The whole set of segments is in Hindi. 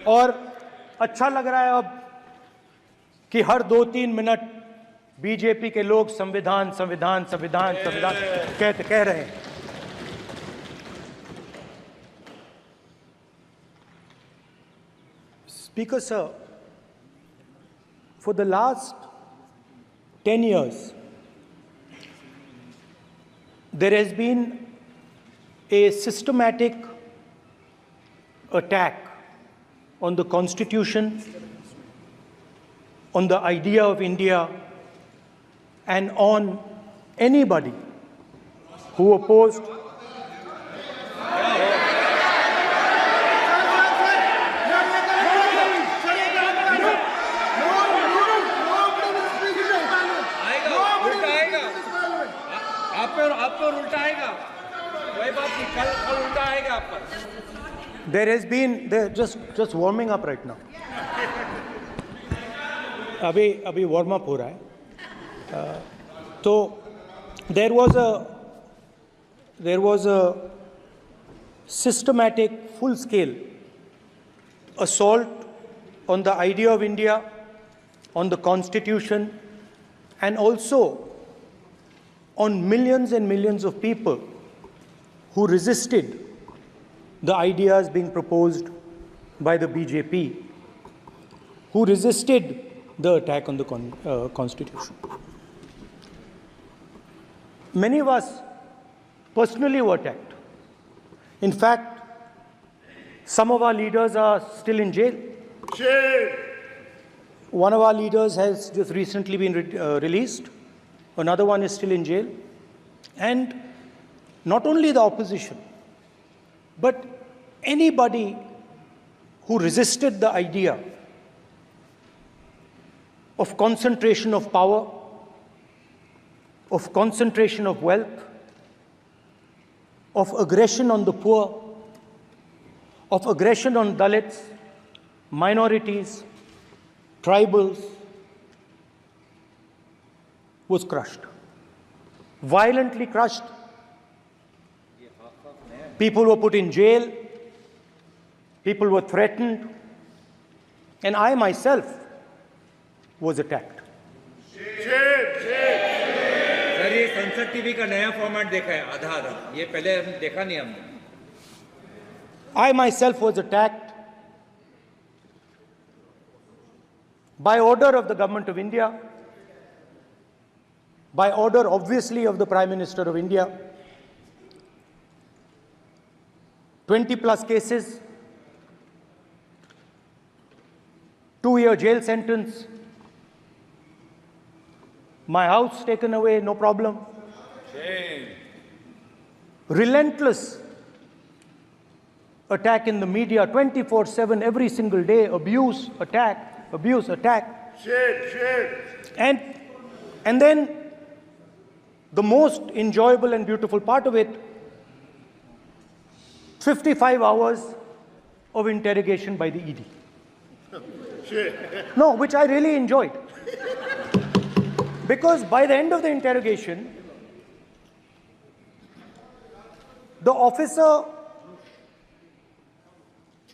और अच्छा लग रहा है अब कि हर 2-3 मिनट बीजेपी के लोग संविधान संविधान संविधान संविधान कह रहे हैं। Speaker sir, for the last 10 years, there has been a systematic attack on the Constitution, on the idea of India, and on anybody who opposed There has been, just warming up right now. अभी warm up हो रहा है. तो there was a systematic, full-scale assault on the idea of India, on the Constitution, and also on millions and millions of people who resisted the ideas being proposed by the BJP, who resisted the attack on the Constitution. Many of us personally were attacked. In fact, some of our leaders are still in jail. One of our leaders has just recently been released. Another one is still in jail. And not only the opposition, but anybody who resisted the idea of concentration of power, of concentration of wealth, of aggression on the poor, of aggression on Dalits, minorities, tribals, was crushed. Violently crushed. People were put in jail. People were threatened. And I myself was attacked. Sir ये संसद टीवी का नया फॉर्मेट देखा है आधा ये पहले हम देखा नहीं हमने I myself was attacked by order of the government of India, by order obviously of the Prime Minister of India. 20 plus cases, 2-year jail sentence, my house taken away, no problem. Shame. Relentless attack in the media, 24/7, every single day, abuse, attack, abuse, attack. And then the most enjoyable and beautiful part of it, 55 hours of interrogation by the ED. No, which I really enjoyed. Because by the end of the interrogation, the officer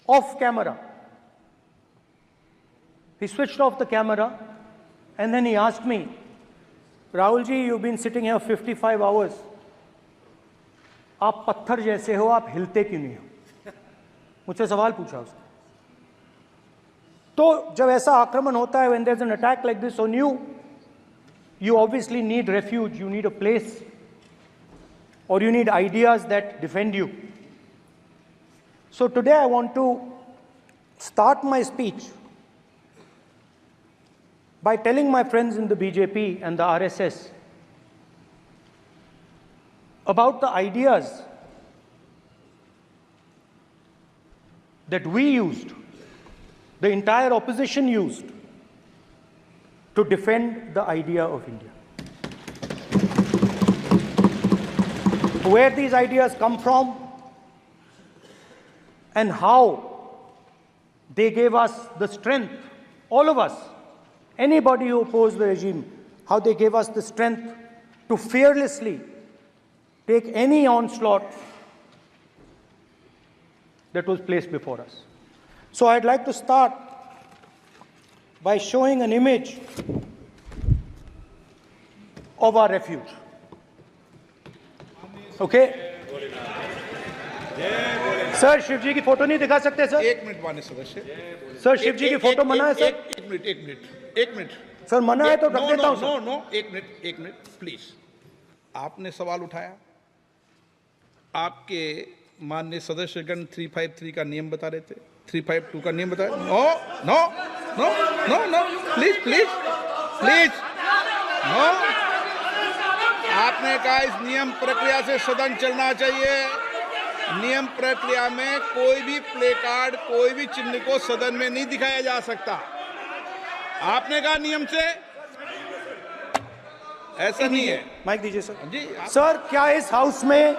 off camera, he switched off the camera and then he asked me, Rahul ji, you've been sitting here 55 hours. आप पत्थर जैसे हो, आप हिलते क्यों नहीं हो? मुझसे सवाल पूछा उसने. तो जब ऐसा आक्रमण होता है, when there's an attack like this on you, you obviously need refuge, you need a place, or you need ideas that defend you. So today I want to start my speech by telling my friends in the BJP and the RSS about the ideas that we used, the entire opposition used, to defend the idea of India. Where these ideas come from and how they gave us the strength, all of us, anybody who opposed the regime, how they gave us the strength to fearlessly take any onslaught that was placed before us. So I'd like to start by showing an image of our refuge. Okay? Sir Shiv ji की फोटो नहीं दिखा सकते सर? एक मिनट माननीय सदस्य। सर शिव जी की फोटो मना है सर? एक मिनट सर मना है तो रख देता हूं सर। नो एक मिनट प्लीज। आपने सवाल उठाया, आपके माननीय सदस्यगण 353 का नियम बता रहे थे, 352 का नियम बताया। No no no no no please please please no. आपने कहा इस नियम प्रक्रिया से सदन चलना चाहिए। नियम प्रक्रिया में कोई भी प्ले कार्ड, कोई भी चिन्ह को सदन में नहीं दिखाया जा सकता। आपने कहा नियम से, ऐसा नहीं है। माइक दीजिए सर। जी सर क्या इस हाउस में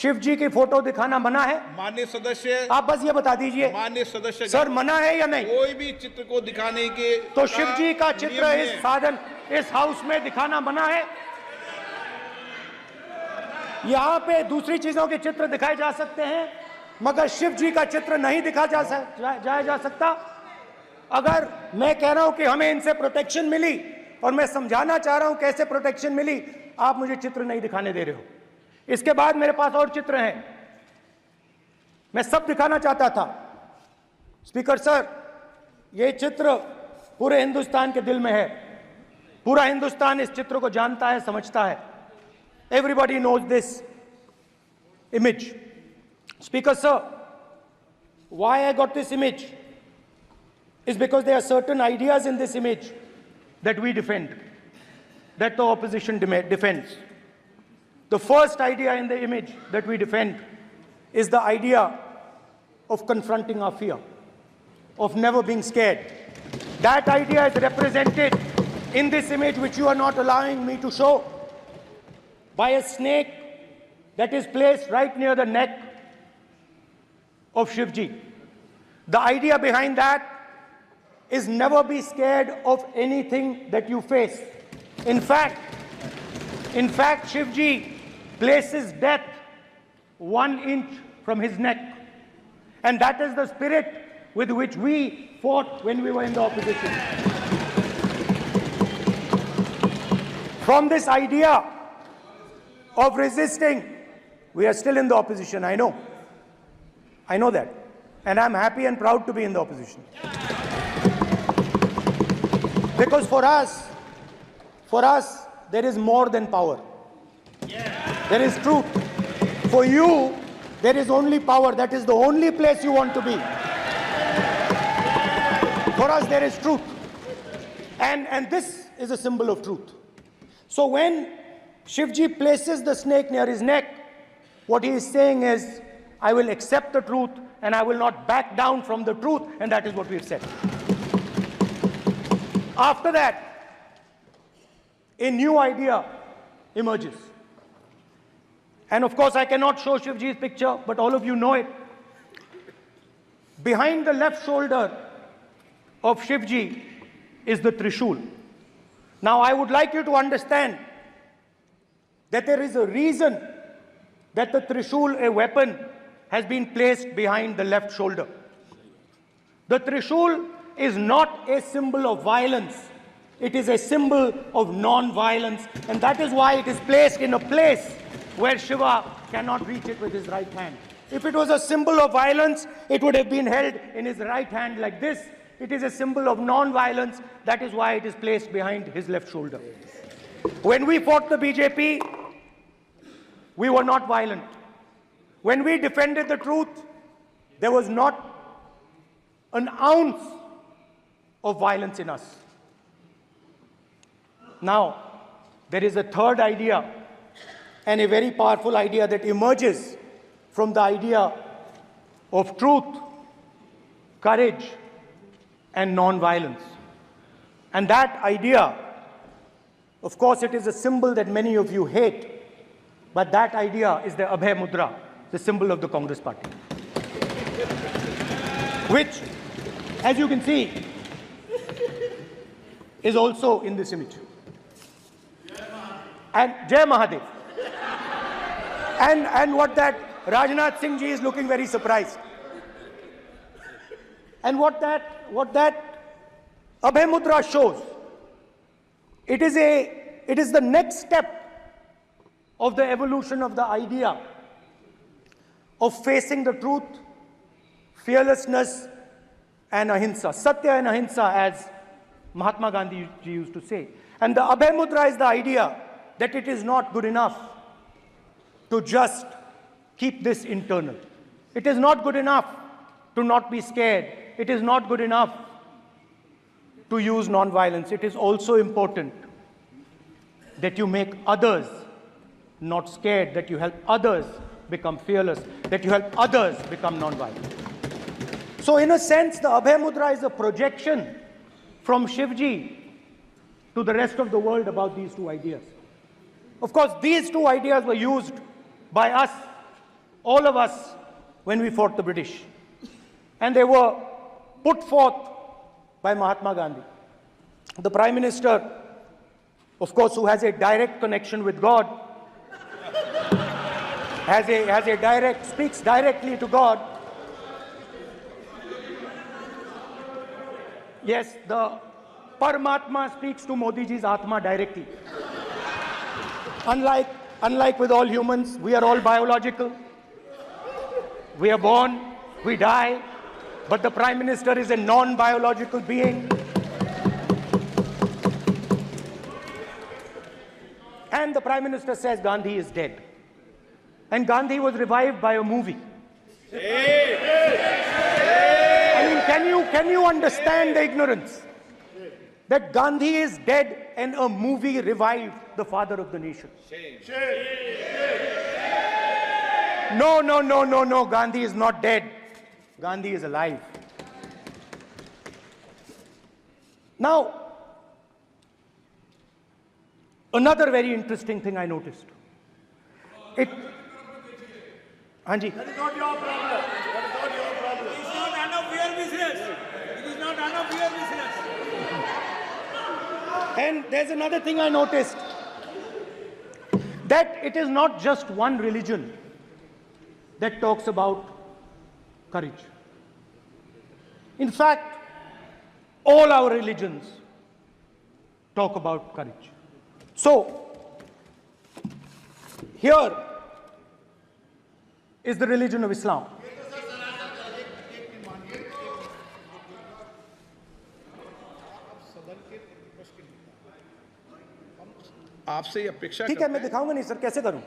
शिव जी की फोटो दिखाना मना है? माननीय सदस्य, आप बस ये बता दीजिए माननीय सदस्य सर मना है या नहीं? कोई भी चित्र को दिखाने के तो शिव जी का चित्र नियम इस है। साधन इस हाउस में दिखाना मना है? यहाँ पे दूसरी चीजों के चित्र दिखाए जा सकते हैं मगर शिव जी का चित्र नहीं दिखा जाया जा सकता। अगर मैं कह रहा हूं कि हमें इनसे प्रोटेक्शन मिली और मैं समझाना चाह रहा हूं कैसे प्रोटेक्शन मिली, आप मुझे चित्र नहीं दिखाने दे रहे हो। इसके बाद मेरे पास और चित्र हैं, मैं सब दिखाना चाहता था। स्पीकर सर, ये चित्र पूरे हिंदुस्तान के दिल में है। पूरा हिंदुस्तान इस चित्र को जानता है, समझता है। Everybody knows this image. Speaker sir, why I got this image is because there are certain ideas in this image that we defend, that the opposition defends. The first idea in the image that we defend is the idea of confronting our fear, of never being scared. That idea is represented in this image, which you are not allowing me to show, by a snake that is placed right near the neck of Shivji. The idea behind that is never be scared of anything that you face. In fact, Shivji places death 1 inch from his neck. And that is the spirit with which we fought when we were in the opposition. From this idea of resisting, we are still in the opposition, I know. I know that. And I'm happy and proud to be in the opposition. Because for us, there is more than power. There is truth. For you, there is only power. That is the only place you want to be. For us, there is truth. And this is a symbol of truth. So when Shivji places the snake near his neck, what he is saying is, I will accept the truth and I will not back down from the truth, and that is what we have said. After that, a new idea emerges. And of course, I cannot show Shivji's picture, but all of you know it. Behind the left shoulder of Shivji is the Trishul. Now, I would like you to understand that there is a reason that the Trishul, a weapon, has been placed behind the left shoulder. The Trishul is not a symbol of violence. It is a symbol of non-violence, and that is why it is placed in a place where Shiva cannot reach it with his right hand. If it was a symbol of violence, it would have been held in his right hand like this. It is a symbol of non-violence. That is why it is placed behind his left shoulder. When we fought the BJP, we were not violent. When we defended the truth, there was not an ounce of violence in us. Now, there is a third idea, and a very powerful idea that emerges from the idea of truth, courage, and non-violence. And that idea, of course, it is a symbol that many of you hate, but that idea is the Abhay Mudra, the symbol of the Congress Party, which, as you can see, is also in this image. And Jai Mahadev. And what that Rajnath Singh ji is looking very surprised. And what that Abhay Mudra shows, it is the next step of the evolution of the idea of facing the truth, fearlessness, and ahimsa. Satya and ahimsa, as Mahatma Gandhi used to say. And the Abhay Mudra is the idea that it is not good enough to just keep this internal. It is not good enough to not be scared. It is not good enough to use non-violence. It is also important that you make others not scared, that you help others become fearless, that you help others become non-violent. So in a sense, the Abhay Mudra is a projection from Shivji to the rest of the world about these two ideas. Of course, these two ideas were used by us, all of us, when we fought the British. And they were put forth by Mahatma Gandhi. The Prime Minister, of course, who has a direct connection with God, speaks directly to God. Yes, the Paramatma speaks to Modi ji's Atma directly. Unlike with all humans, we are all biological. We are born, we die, but the Prime Minister is a non-biological being. And the Prime Minister says Gandhi is dead. And Gandhi was revived by a movie. I mean, can you understand the ignorance? That Gandhi is dead and a movie revived the father of the nation. No, Gandhi is not dead. Gandhi is alive. Now, another very interesting thing I noticed. Anji. That is not your problem. That is not your problem. It is not none of your business. It is not none of your business. And there's another thing I noticed. That it is not just one religion that talks about courage. In fact, all our religions talk about courage. So, here is the religion of Islam. आपसे ये अपेक्षा ठीक है, मैं दिखाऊंगा नहीं सर, कैसे करूं?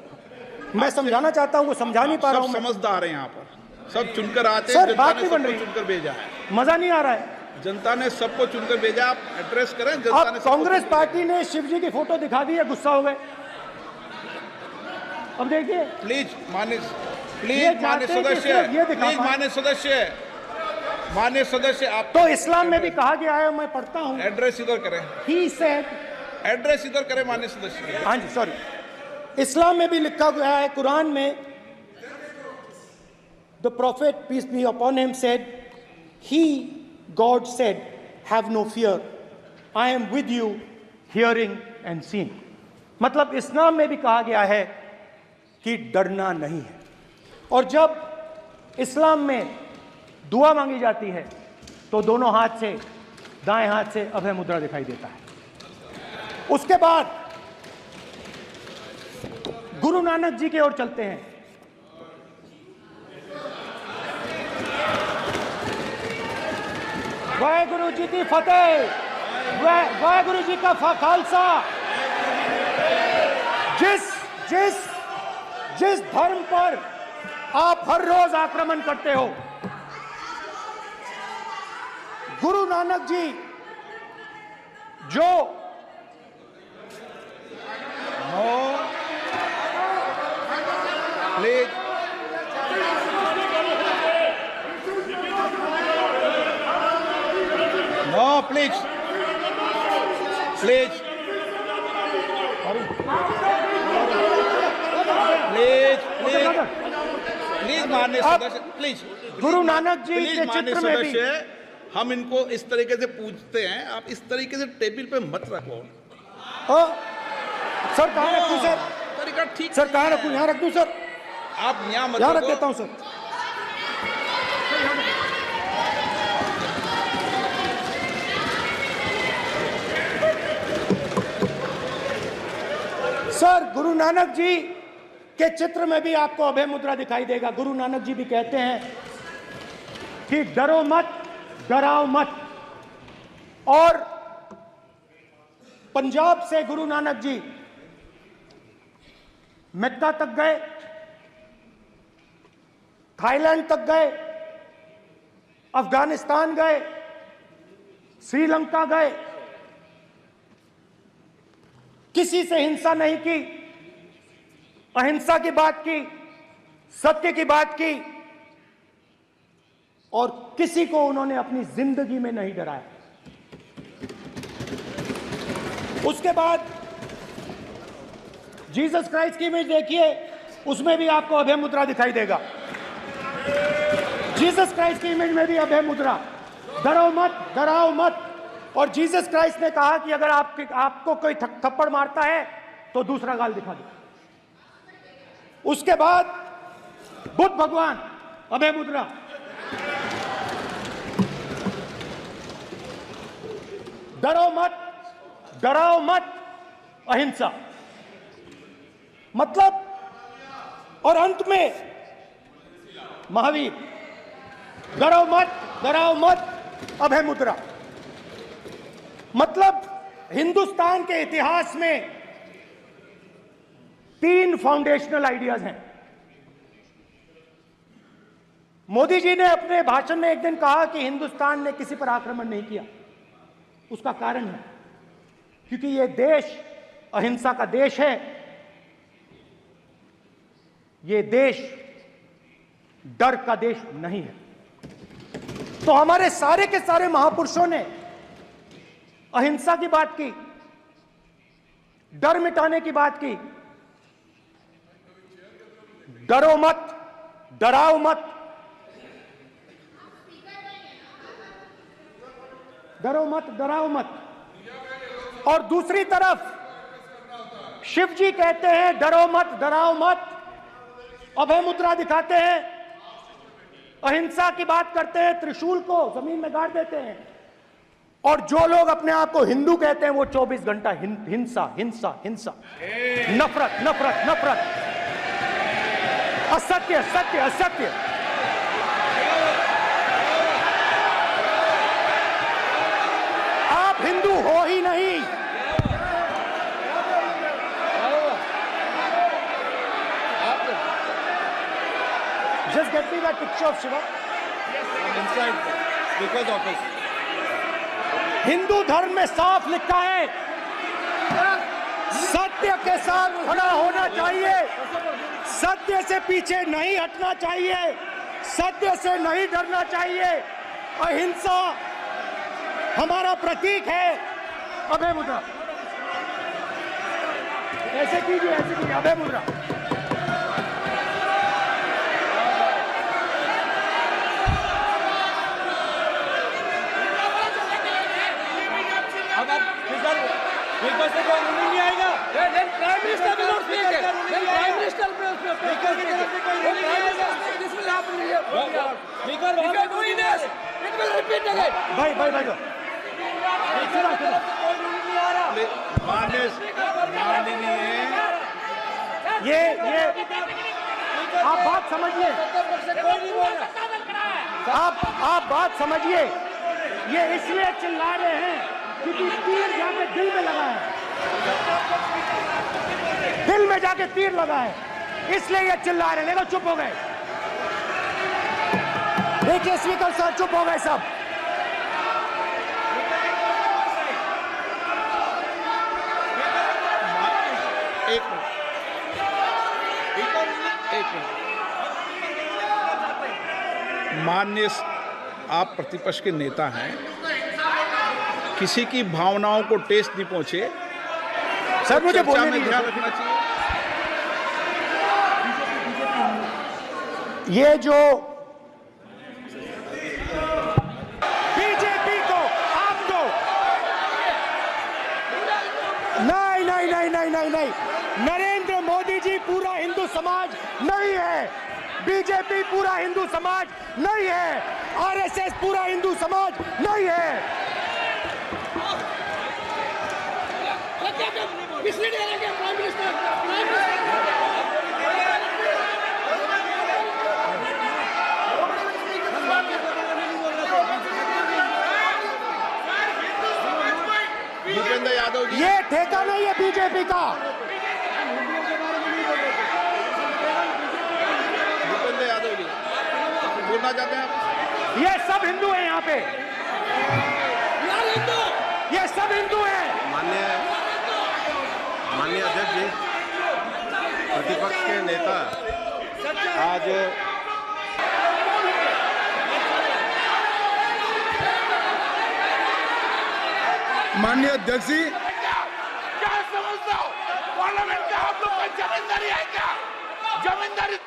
मैं समझाना चाहता हूं, वो समझा नहीं पा रहा हूं। सब समझदार हैं यहाँ पर, सब चुनकर आते हैं। सर, जनता बात ने नहीं बन सबको रही। चुनकर भेजा है। मजा नहीं आ रहा है। जनता ने सबको चुनकर भेजा, आप एड्रेस करें। जनता अब ने सबको कांग्रेस चुनकर- पार्टी ने शिवजी की फोटो दिखा दी है, गुस्सा हो गए। अब देखिए, प्लीज मान्य ये मान्य चाहते हैं कि सदस्य, सिर्फ ये दिखा प्लीज पाएं। मान्य सदस्य आप तो इस्लाम में भी कहा गया है, मैं पढ़ता हूं। एड्रेस इधर करें, He said, एड्रेस इधर करें मान्य सदस्य। हाँ जी, सॉरी, इस्लाम में भी लिखा गया है, कुरान में, the prophet, peace be upon him, said, God said, have no fear, I am with you, hearing and seeing. मतलब इस्लाम में भी कहा गया है कि डरना नहीं है। और जब इस्लाम में दुआ मांगी जाती है तो दोनों हाथ से, दाएं हाथ से अभय मुद्रा दिखाई देता है। उसके बाद गुरु नानक जी की ओर चलते हैं। वाहेगुरु जी की फतेह, वाहेगुरु जी का खालसा। जिस धर्म पर आप हर रोज आक्रमण करते हो, गुरु नानक जी जो please no please please please please please माननीय सदस्य, please Guru Nanak ji please के माननीय चित्र में भी सदस्य, हम इनको इस तरीके से पूछते हैं, आप इस तरीके से टेबल पे मत रखो। सर कहाँ रखूं सर? तरीका ठीक सर कहाँ रखूं? यहाँ रख दूं सर? आप यहाँ मत यहाँ रख रखो। देता हूँ सर। सर, गुरु नानक जी के चित्र में भी आपको अभय मुद्रा दिखाई देगा। गुरु नानक जी भी कहते हैं कि डरो मत, डराओ मत। और पंजाब से गुरु नानक जी मक्का तक गए, थाईलैंड तक गए, अफगानिस्तान गए, श्रीलंका गए, किसी से हिंसा नहीं की, अहिंसा की बात की, सत्य की बात की, और किसी को उन्होंने अपनी जिंदगी में नहीं डराया। उसके बाद जीसस क्राइस्ट की इमेज देखिए, उसमें भी आपको अभय मुद्रा दिखाई देगा। जीसस क्राइस्ट की इमेज में भी अभय मुद्रा, डरो मत, डराओ मत। और जीसस क्राइस्ट ने कहा कि अगर आपको कोई थप्पड़ मारता है तो दूसरा गाल दिखा दो। उसके बाद बुद्ध भगवान, अभय मुद्रा। डरो मत, डराओ मत, अहिंसा। मतलब, और अंत में महावीर, डरो मत, डराओ मत, अभय मुद्रा। मतलब हिंदुस्तान के इतिहास में 3 फाउंडेशनल आइडियाज हैं। मोदी जी ने अपने भाषण में एक दिन कहा कि हिंदुस्तान ने किसी पर आक्रमण नहीं किया। उसका कारण है क्योंकि यह देश अहिंसा का देश है। यह देश डर का देश नहीं है। तो हमारे सारे के सारे महापुरुषों ने अहिंसा की बात की, डर मिटाने की बात की। डरो मत, डराओ मत, डरो मत, डराओ मत। और दूसरी तरफ शिव जी कहते हैं डरो मत, डराओ मत, अभय मुद्रा दिखाते हैं, अहिंसा की बात करते हैं, त्रिशूल को जमीन में गाड़ देते हैं। और जो लोग अपने आप को हिंदू कहते हैं वो 24 घंटा हिंसा, हिंसा, हिंसा, नफरत, नफरत, नफरत, असत्य, सत्य, असत्य। आप हिंदू हो ही नहीं। Just get me that picture of Shiva. inside because of us. Hindu धर्म में साफ लिखा है, सत्य के साथ खड़ा होना चाहिए, सत्य से पीछे नहीं हटना चाहिए, सत्य से नहीं डरना चाहिए। अहिंसा हमारा प्रतीक है। अभय मुद्रा, ऐसे कीजिए, ऐसे कीजिए, अभय मुद्रा। स्पीकर से कोई नहीं आएगा। Prime minister will not speak. Then prime minister will speak. Speaker की तरफ से कोई नहीं आएगा। This will happen here. Speaker If you are doing this, it will repeat again. भाई भाई भाई ये आप बात समझिए, आप बात समझिए। ये इसलिए चिल्ला रहे हैं क्योंकि तीर जाके दिल में लगा है, दिल में जाके तीर लगा है, इसलिए ये चिल्ला रहे हैं। देखो चुप हो गए, देखिए स्पीकर साहब चुप हो गए सब। एक मिनट। माननीय आप प्रतिपक्ष के नेता हैं, किसी की भावनाओं को ठेस नहीं पहुंचे। सर मुझे चर्चा बोलने में दीजिए। ध्यान रखना चाहिए। ये जो बीजेपी को, आपको नहीं नहीं नहीं नहीं नहीं नहीं, नरेंद्र मोदी जी पूरा हिंदू समाज नहीं है, बीजेपी पूरा हिंदू समाज नहीं है, आरएसएस पूरा हिंदू समाज नहीं है। भूपेंद्र यादव जी, ये ठेका नहीं है बीजेपी का। भूपेंद्र यादव जी बोलना चाहते हैं आप? ये सब हिंदू हैं यहाँ पे, ये सब हिंदू हैं। माननीय अध्यक्ष जी, प्रतिपक्ष के नेता आज माननीय अध्यक्ष जी, क्या समझते हो? पार्लियामेंट का आप लोग का जमींदारी है क्या? जमींदारी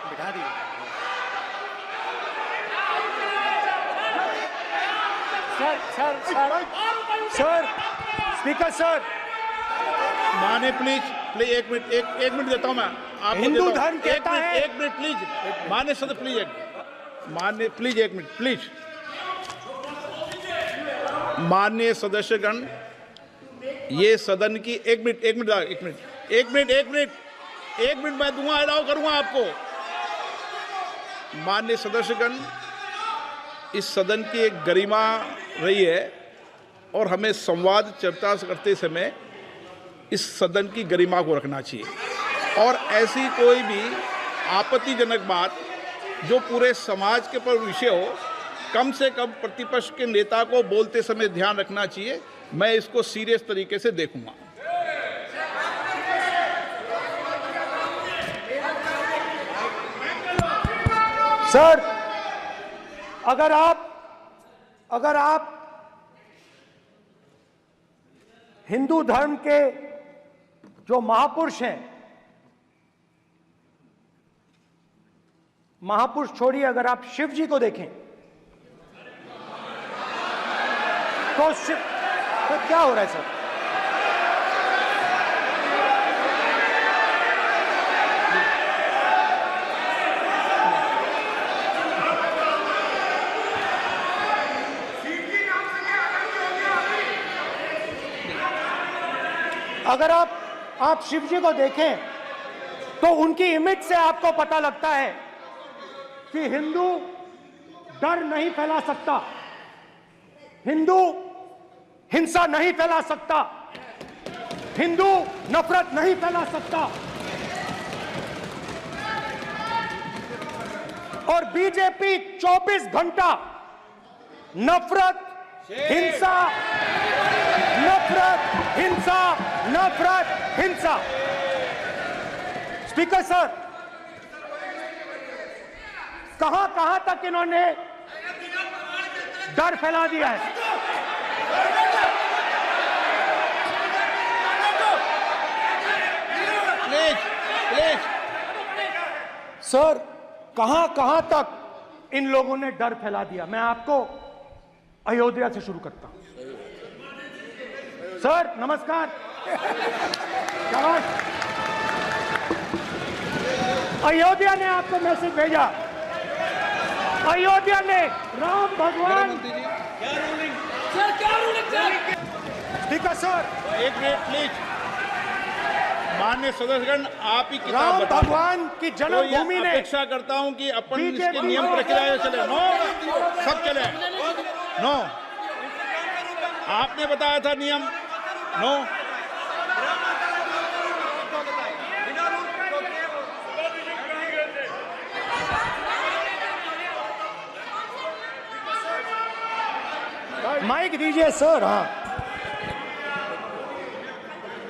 बिठा दी। सर, स्पीकर सर, माने प्लीज प्लीज एक मिनट देता हूं मैं आपको, हिंदू देता हूं। धर्म कहता है। एक मिनट प्लीज, मान्य सदस्य प्लीज, मान्य प्लीज एक मिनट प्लीज। माननीय सदस्यगण, ये सदन की एक मिनट मैं दूंगा, अलाउ करूंगा आपको। माननीय सदस्यगण, इस सदन की एक गरिमा रही है और हमें संवाद चर्चा करते समय इस सदन की गरिमा को रखना चाहिए और ऐसी कोई भी आपत्तिजनक बात जो पूरे समाज के पर विषय हो, कम से कम प्रतिपक्ष के नेता को बोलते समय ध्यान रखना चाहिए। मैं इसको सीरियस तरीके से देखूंगा। सर, अगर आप हिंदू धर्म के जो महापुरुष हैं, महापुरुष छोड़िए, अगर आप शिव जी को देखें तो क्या हो रहा है सर? अगर आप शिव जी को देखें तो उनकी इमेज से आपको पता लगता है कि हिंदू डर नहीं फैला सकता, हिंदू हिंसा नहीं फैला सकता, हिंदू नफरत नहीं फैला सकता। और बीजेपी 24 घंटा नफरत, हिंसा, नफरत, हिंसा, नफरत, हिंसा। स्पीकर सर, कहां तक इन्होंने डर फैला दिया है? प्लीज सर, कहां तक इन लोगों ने डर फैला दिया? मैं आपको अयोध्या से शुरू करता हूं। सर नमस्कार, शाबाश। अयोध्या ने आपको मैसेज भेजा, अयोध्या ने राम भगवान। स्पीकर सर, एक मिनट प्लीज। माननीय सदस्यगण, आप ही किताब राम बताएं। भगवान की तो जन्मभूमि ये ने अपेक्षा करता हूं कि अपन बीजेपी इसके नियम को प्रक्रिया चले। नो, सब चले। नो, आपने बताया था नियम। नो, माइक दीजिए सर। हाँ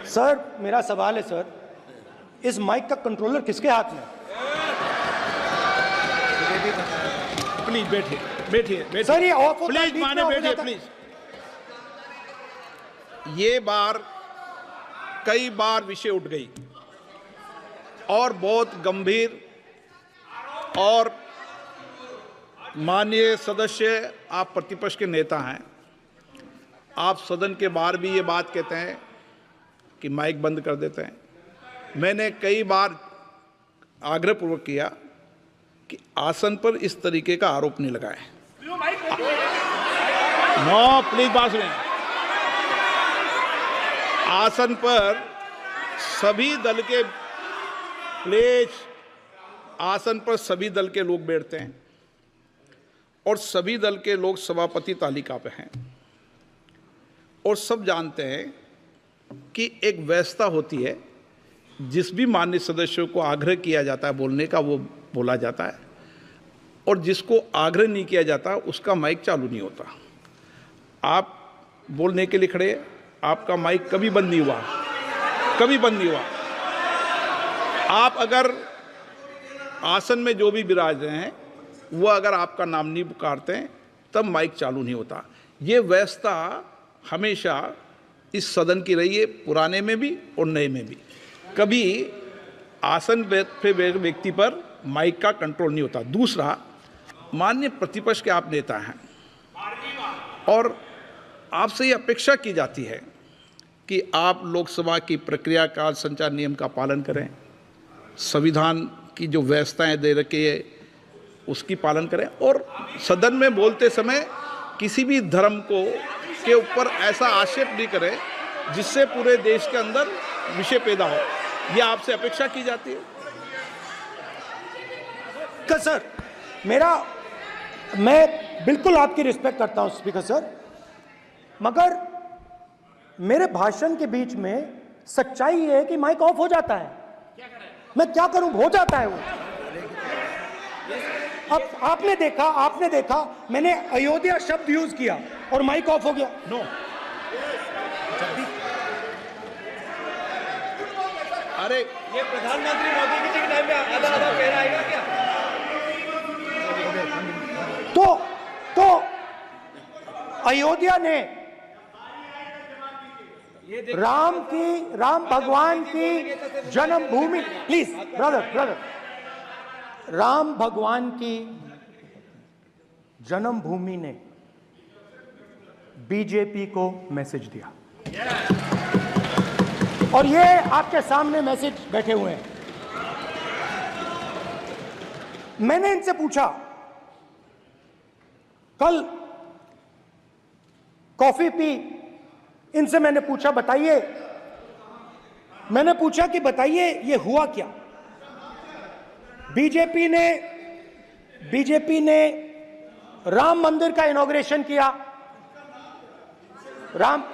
सर, मेरा सवाल है सर, इस माइक का कंट्रोलर किसके हाथ में? प्लीज बैठिए सर ये ऑफ होता है, प्लीज बीच में माने ऑफ हो बैठिए जाता है। प्लीज। ये बार कई बार विषय उठ गई और बहुत गंभीर, और माननीय सदस्य, आप प्रतिपक्ष के नेता हैं, आप सदन के बाहर भी ये बात कहते हैं कि माइक बंद कर देते हैं। मैंने कई बार आग्रहपूर्वक किया कि आसन पर इस तरीके का आरोप नहीं लगाएं। नो, प्लीज बात सुनिए। आसन पर सभी दल के प्लेज आसन पर सभी दल के लोग बैठते हैं और सभी दल के लोग सभापति तालिका पे हैं और सब जानते हैं कि एक व्यवस्था होती है, जिस भी माननीय सदस्यों को आग्रह किया जाता है बोलने का वो बोला जाता है और जिसको आग्रह नहीं किया जाता उसका माइक चालू नहीं होता। आप बोलने के लिए खड़े, आपका माइक कभी बंद नहीं हुआ, कभी बंद नहीं हुआ। आप अगर आसन में जो भी विराज रहे हैं वो अगर आपका नाम नहीं पुकारते हैं तब माइक चालू नहीं होता। ये व्यवस्था हमेशा इस सदन की रही है, पुराने में भी और नए में भी। कभी आसन पे व्यक्ति पर माइक का कंट्रोल नहीं होता। दूसरा, माननीय प्रतिपक्ष के आप नेता हैं और आपसे ये अपेक्षा की जाती है कि आप लोकसभा की प्रक्रिया काल संचार नियम का पालन करें, संविधान की जो व्यवस्थाएं दे रखी है उसकी पालन करें और सदन में बोलते समय किसी भी धर्म को के ऊपर ऐसा आक्षेप नहीं करें जिससे पूरे देश के अंदर विषय पैदा हो। ये आपसे अपेक्षा की जाती है। सर, मैं बिल्कुल आपकी रिस्पेक्ट करता हूं स्पीकर सर, मगर मेरे भाषण के बीच में सच्चाई ये है कि माइक ऑफ हो जाता है। मैं क्या करूं, हो जाता है वो। अब आपने देखा मैंने अयोध्या शब्द यूज किया और माइक ऑफ हो गया। नो, अरे ये प्रधानमंत्री मोदी जी के टाइम में आधा आधा पैरा आएगा क्या? तो अयोध्या ने राम भगवान की जन्मभूमि, प्लीज ब्रदर, राम भगवान की जन्मभूमि ने बीजेपी को मैसेज दिया और ये आपके सामने मैसेज बैठे हुए हैं। मैंने इनसे पूछा, कल कॉफी पी, इनसे मैंने पूछा कि बताइए ये हुआ क्या। बीजेपी ने राम मंदिर का इनॉग्रेशन किया,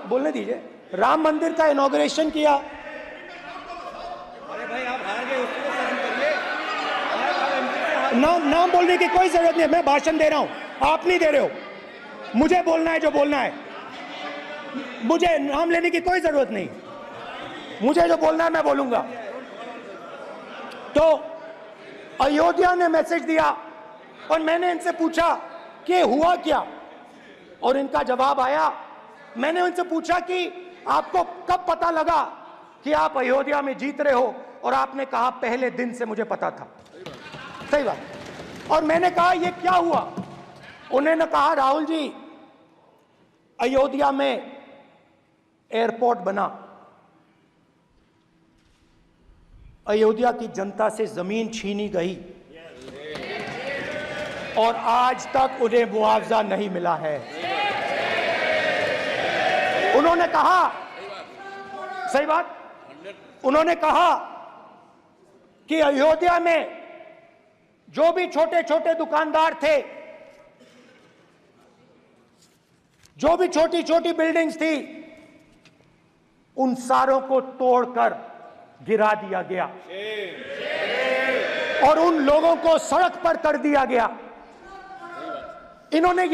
बोलने दीजिए, राम मंदिर का इनॉग्रेशन किया। अरे भाई आप हार गए, उसको सहन करिए। नाम बोलने की कोई जरूरत नहीं है, मैं भाषण दे रहा हूं, आप नहीं दे रहे हो। मुझे बोलना है जो बोलना है, मुझे नाम लेने की कोई जरूरत नहीं, मुझे जो बोलना है मैं बोलूंगा। तो अयोध्या ने मैसेज दिया और मैंने इनसे पूछा कि हुआ क्या, और इनका जवाब आया। मैंने उनसे पूछा कि आपको कब पता लगा कि आप अयोध्या में जीत रहे हो, और आपने कहा पहले दिन से मुझे पता था। सही बात। और मैंने कहा ये क्या हुआ, उन्होंने कहा राहुल जी अयोध्या में एयरपोर्ट बना, अयोध्या की जनता से जमीन छीनी गई और आज तक उन्हें मुआवजा नहीं मिला है। उन्होंने कहा, सही बात, उन्होंने कहा कि अयोध्या में जो भी छोटे छोटे दुकानदार थे, जो भी छोटी छोटी बिल्डिंग्स थी, उन सारों को तोड़कर गिरा दिया गया और उन लोगों को सड़क पर कर दिया गया। इन्होंने ये